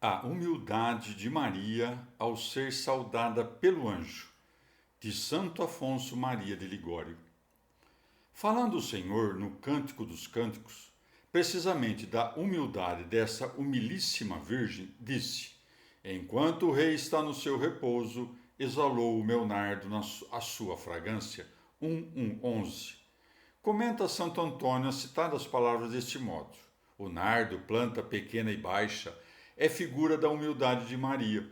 A humildade de Maria ao ser saudada pelo anjo, de Santo Afonso Maria de Ligório. Falando o Senhor no Cântico dos Cânticos, precisamente da humildade dessa humilíssima Virgem, disse: Enquanto o rei está no seu repouso, exalou o meu nardo a sua fragrância. 1:11. Comenta Santo Antônio as citadas palavras deste modo: O nardo, planta pequena e baixa, é figura da humildade de Maria,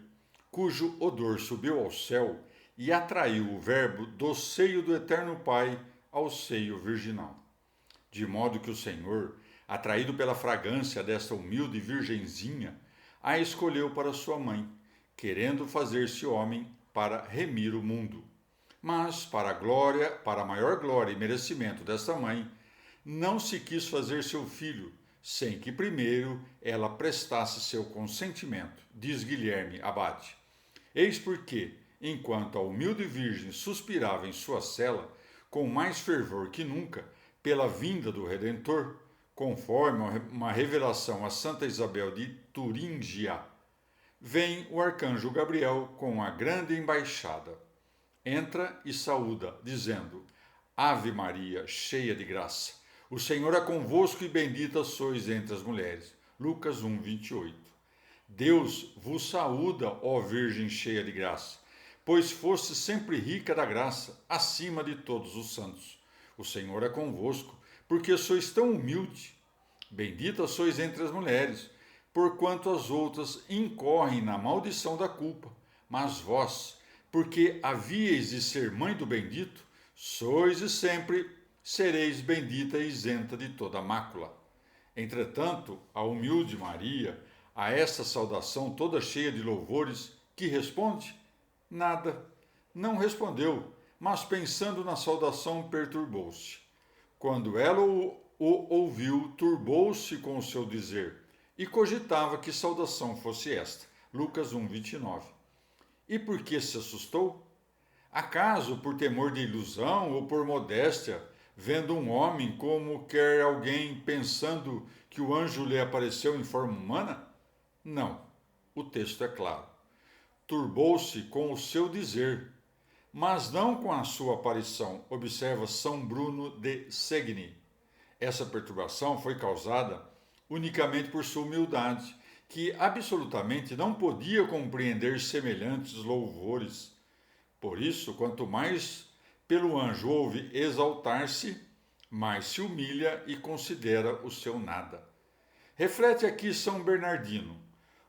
cujo odor subiu ao céu e atraiu o Verbo do seio do Eterno Pai ao seio virginal. De modo que o Senhor, atraído pela fragrância desta humilde virgenzinha, a escolheu para sua mãe, querendo fazer-se homem para remir o mundo. Mas, para a maior glória e merecimento desta mãe, não se quis fazer seu filho, sem que primeiro ela prestasse seu consentimento, diz Guilherme Abade. Eis porque, enquanto a humilde virgem suspirava em sua cela, com mais fervor que nunca, pela vinda do Redentor, conforme uma revelação a Santa Isabel de Turíngia, vem o arcanjo Gabriel com a grande embaixada. Entra e saúda, dizendo: Ave Maria, cheia de graça, o Senhor é convosco e bendita sois entre as mulheres. Lucas 1:28. Deus vos saúda, ó Virgem cheia de graça, pois foste sempre rica da graça, acima de todos os santos. O Senhor é convosco, porque sois tão humilde. Bendita sois entre as mulheres, porquanto as outras incorrem na maldição da culpa. Mas vós, porque havíeis de ser mãe do bendito, sois e sempre sereis bendita e isenta de toda mácula. Entretanto, a humilde Maria, a esta saudação toda cheia de louvores, que responde? Nada. Não respondeu, mas pensando na saudação perturbou-se. Quando ela o ouviu, turbou-se com o seu dizer, e cogitava que saudação fosse esta. Lucas 1:29. E por que se assustou? Acaso por temor de ilusão ou por modéstia, vendo um homem como quer alguém pensando que o anjo lhe apareceu em forma humana? Não, o texto é claro. Turbou-se com o seu dizer, mas não com a sua aparição, observa São Bruno de Segni. Essa perturbação foi causada unicamente por sua humildade, que absolutamente não podia compreender semelhantes louvores. Por isso, quanto mais pelo anjo ouve exaltar-se, mais se humilha e considera o seu nada. Reflete aqui São Bernardino: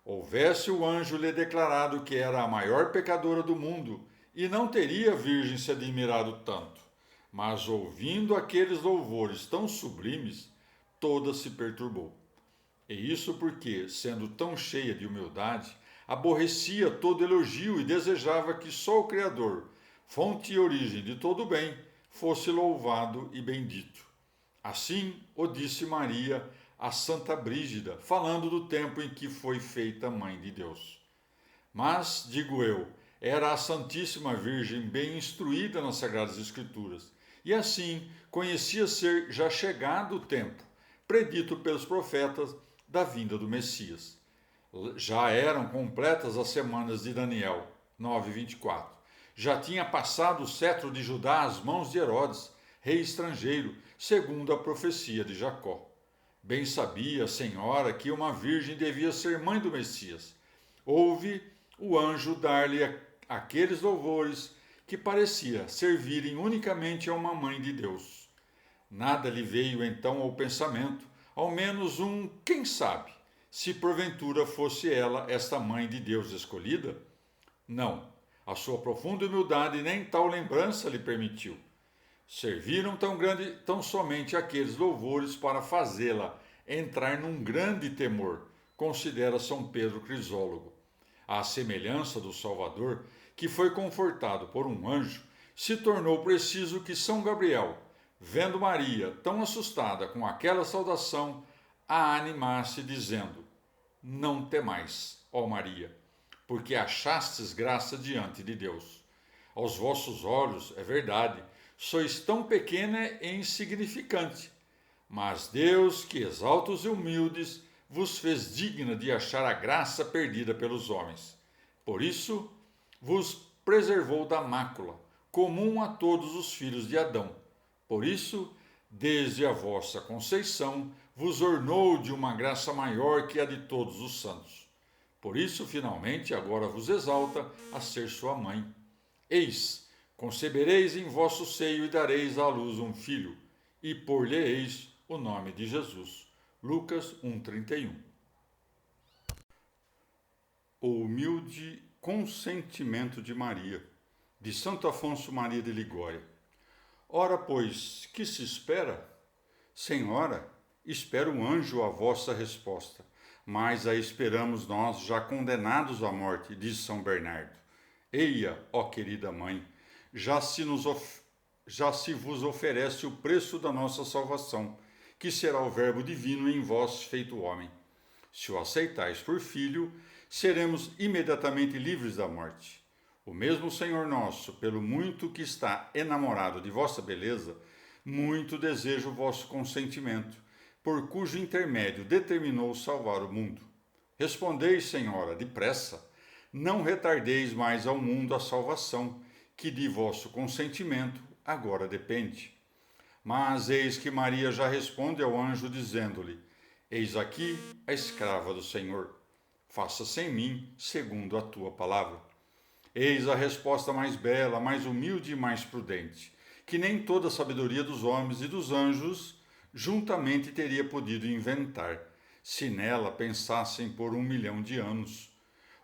houvesse o anjo lhe declarado que era a maior pecadora do mundo, e não teria a Virgem se admirado tanto. Mas ouvindo aqueles louvores tão sublimes, toda se perturbou. E isso porque, sendo tão cheia de humildade, aborrecia todo elogio e desejava que só o Criador, fonte e origem de todo o bem, fosse louvado e bendito. Assim o disse Maria a Santa Brígida, falando do tempo em que foi feita mãe de Deus. Mas, digo eu, era a Santíssima Virgem bem instruída nas Sagradas Escrituras, e assim conhecia ser já chegado o tempo, predito pelos profetas, da vinda do Messias. Já eram completas as semanas de Daniel, 9:24. Já tinha passado o cetro de Judá às mãos de Herodes, rei estrangeiro, segundo a profecia de Jacó. Bem sabia a senhora que uma virgem devia ser mãe do Messias. Ouve o anjo dar-lhe aqueles louvores que parecia servirem unicamente a uma mãe de Deus. Nada lhe veio então ao pensamento, ao menos quem sabe, se porventura fosse ela esta mãe de Deus escolhida? Não, a sua profunda humildade nem tal lembrança lhe permitiu. Serviram tão somente aqueles louvores para fazê-la entrar num grande temor, considera São Pedro Crisólogo. À semelhança do Salvador, que foi confortado por um anjo, se tornou preciso que São Gabriel, vendo Maria tão assustada com aquela saudação, a animasse, dizendo: Não temais, ó Maria, porque achastes graça diante de Deus. Aos vossos olhos, é verdade, sois tão pequena e insignificante, mas Deus, que exalta os humildes, vos fez digna de achar a graça perdida pelos homens. Por isso, vos preservou da mácula, comum a todos os filhos de Adão. Por isso, desde a vossa conceição, vos ornou de uma graça maior que a de todos os santos. Por isso, finalmente, agora vos exalta a ser sua mãe. Eis, concebereis em vosso seio e dareis à luz um filho, e por-lhe-eis o nome de Jesus. Lucas 1,31. O humilde consentimento de Maria, de Santo Afonso Maria de Ligório. Ora, pois, que se espera? Senhora, espera um anjo a vossa resposta, mas a esperamos nós, já condenados à morte, diz São Bernardo. Eia, ó querida mãe, já se vos oferece o preço da nossa salvação, que será o Verbo divino em vós feito homem. Se o aceitais por filho, seremos imediatamente livres da morte. O mesmo Senhor nosso, pelo muito que está enamorado de vossa beleza, muito deseja o vosso consentimento, por cujo intermédio determinou salvar o mundo. Respondei, Senhora, depressa, não retardeis mais ao mundo a salvação, que de vosso consentimento agora depende. Mas eis que Maria já responde ao anjo, dizendo-lhe: Eis aqui a escrava do Senhor. Faça-se em mim segundo a tua palavra. Eis a resposta mais bela, mais humilde e mais prudente, que nem toda a sabedoria dos homens e dos anjos juntamente teria podido inventar, se nela pensassem por 1.000.000 de anos.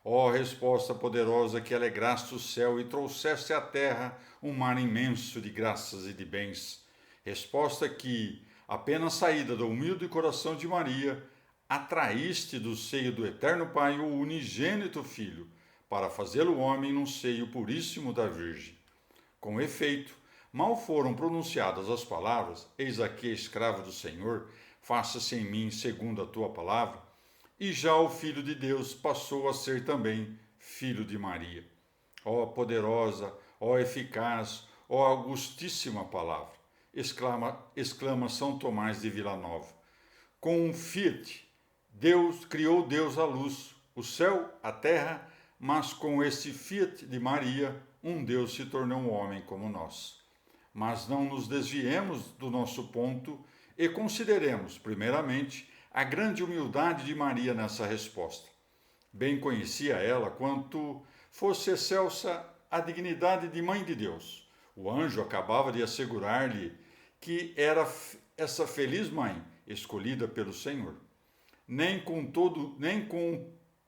Ó resposta poderosa que alegraste o céu e trouxeste à terra um mar imenso de graças e de bens. Resposta que, apenas saída do humilde coração de Maria, atraíste do seio do Eterno Pai o unigênito Filho, para fazê-lo homem no seio puríssimo da Virgem. Com efeito, mal foram pronunciadas as palavras, eis aqui a escrava do Senhor, faça-se em mim segundo a tua palavra, e já o Filho de Deus passou a ser também filho de Maria. Ó poderosa, ó eficaz, ó augustíssima palavra, exclama São Tomás de Vilanova. Com um fiat, criou Deus a luz, o céu, a terra, mas com esse fiat de Maria, um Deus se tornou um homem como nós. Mas não nos desviemos do nosso ponto e consideremos, primeiramente, a grande humildade de Maria nessa resposta. Bem conhecia ela quanto fosse excelsa a dignidade de Mãe de Deus. O anjo acabava de assegurar-lhe que era essa feliz mãe escolhida pelo Senhor. Nem com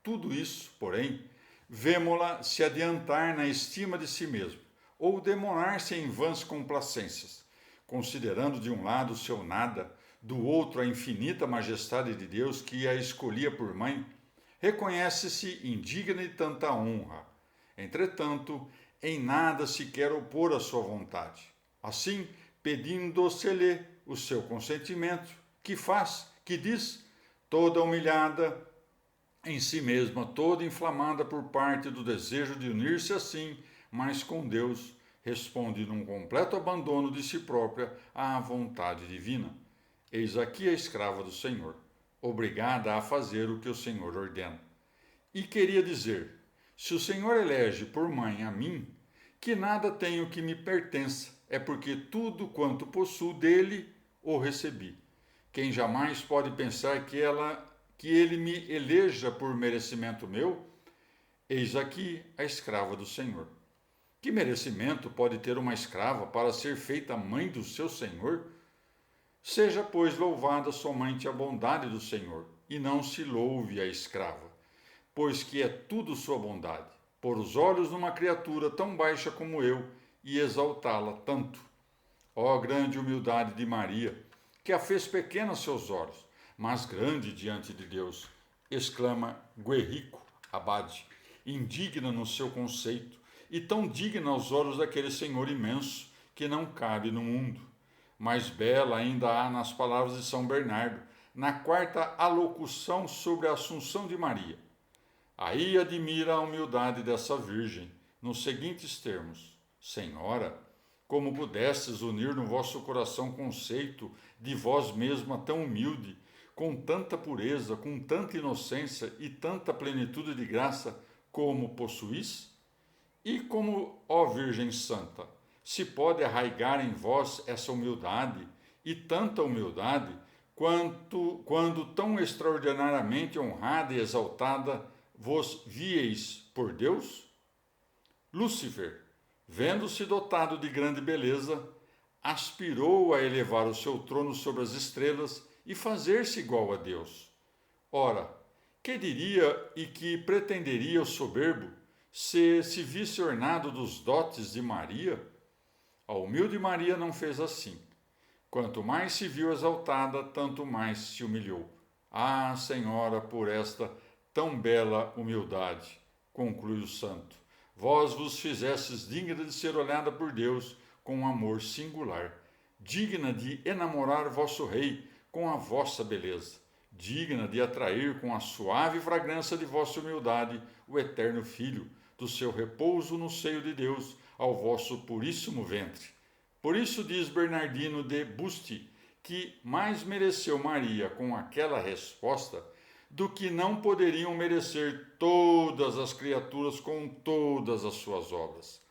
tudo isso, porém, vemo-la se adiantar na estima de si mesma, ou demorar-se em vãs complacências, considerando de um lado o seu nada, do outro a infinita majestade de Deus que a escolhia por mãe, reconhece-se indigna de tanta honra. Entretanto, em nada se quer opor à sua vontade. Assim, pedindo-se-lhe o seu consentimento, que diz, toda humilhada em si mesma, toda inflamada por parte do desejo de unir-se assim, mas com Deus, responde num completo abandono de si própria à vontade divina. Eis aqui a escrava do Senhor, obrigada a fazer o que o Senhor ordena. E queria dizer, se o Senhor elege por mãe a mim, que nada tenho que me pertença, é porque tudo quanto possuo dele o recebi. Quem jamais pode pensar que ele me eleja por merecimento meu? Eis aqui a escrava do Senhor. Que merecimento pode ter uma escrava para ser feita mãe do seu Senhor? Seja, pois, louvada somente a bondade do Senhor, e não se louve a escrava, pois que é tudo sua bondade, pôr os olhos numa criatura tão baixa como eu e exaltá-la tanto. Ó grande humildade de Maria, que a fez pequena aos seus olhos, mas grande diante de Deus, exclama Guerrico Abade, indigna no seu conceito, e tão digna aos olhos daquele Senhor imenso que não cabe no mundo. Mais bela ainda há nas palavras de São Bernardo, na quarta alocução sobre a Assunção de Maria. Aí admira a humildade dessa Virgem, nos seguintes termos: Senhora, como pudestes unir no vosso coração conceito de vós mesma tão humilde, com tanta pureza, com tanta inocência e tanta plenitude de graça como possuís? E como, ó Virgem Santa, se pode arraigar em vós essa humildade, e tanta humildade, quando tão extraordinariamente honrada e exaltada vos vieis por Deus? Lúcifer, vendo-se dotado de grande beleza, aspirou a elevar o seu trono sobre as estrelas e fazer-se igual a Deus. Ora, que diria e que pretenderia o soberbo se visse ornado dos dotes de Maria? A humilde Maria não fez assim. Quanto mais se viu exaltada, tanto mais se humilhou. Ah, Senhora, por esta tão bela humildade, conclui o santo, vós vos fizestes digna de ser olhada por Deus com um amor singular, digna de enamorar vosso rei com a vossa beleza, digna de atrair com a suave fragrância de vossa humildade o eterno Filho, do seu repouso no seio de Deus, ao vosso puríssimo ventre. Por isso diz Bernardino de Busti que mais mereceu Maria com aquela resposta do que não poderiam merecer todas as criaturas com todas as suas obras.